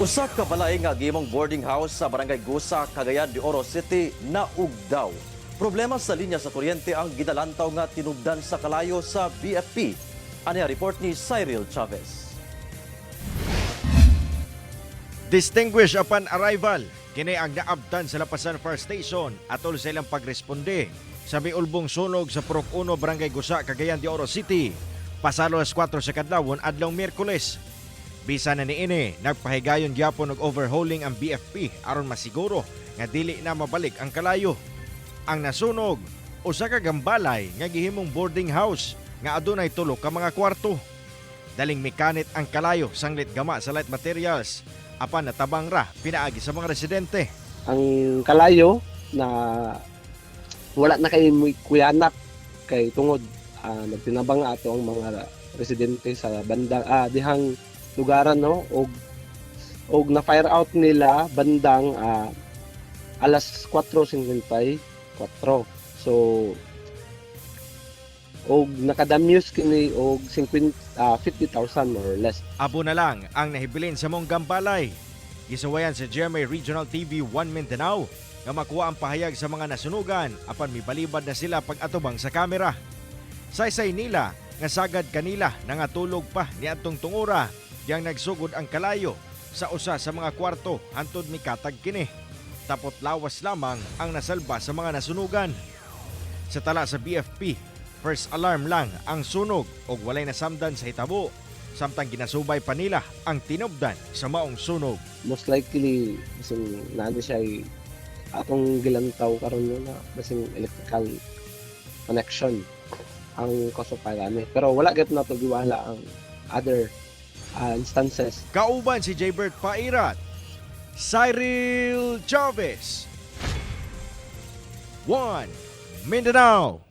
Usa ka balay nga gimong boarding house sa Barangay Gusa, Cagayan de Oro City naugdaw. Problema sa linya sa kuryente ang gidalantaw nga tinubdan sa kalayo sa BFP. Ano report ni Cyril Chavez. Distinguished upon arrival, kini ang naabtan sa Lapasan Fire Station atol sa ilang pagresponde sa miulbong sunog sa Purok 1 Barangay Gusa, Cagayan de Oro City, pasalo alas 4 sa kadlawon adlong Miyerkules. Bisa na niini, nagpahigayon gyapon og overhauling ang BFP aron masiguro nga dili na mabalik ang kalayo. Ang nasunog, usa ka gambalay nga gihimong boarding house nga adunay tulo ka mga kwarto. Daling mekanit ang kalayo sanglit gama sa light materials, apan natabang ra pinaagi sa mga residente. Ang kalayo na wala na kay kuyanap kay tungod nagtinabang nga ato ang mga residente sa bandang dihang lugaran no og na fire out nila bandang alas 4:54. So og nakadamuse kini og 50,000 more or less. Abo na lang ang nahibilin sa mong gambalay. Gisawayan sa GMA Regional TV 1 Mindanao nga makuha ang pahayag sa mga nasunugan apan mibalibad na sila pag-atubang sa kamera. Saysay nila nga sagad kanila nangatulog pa ni atong tungura yang nagsugod ang kalayo sa usa sa mga kwarto hantod mikatag kini. Tapot lawas lamang ang nasalba sa mga nasunugan. Sa tala sa BFP, first alarm lang ang sunog og walay nasamdan sa hitabo. Samtang ginasubay pa nila ang tinubdan sa maong sunog. Most likely basing naano siya ay atong gilantaw karon na basing electrical connection ang kasupagani. Pero wala gyud na to giwala ang other instances. Kauban si Jaybert Pairat, Cyril Chavez, 1 Mindanao.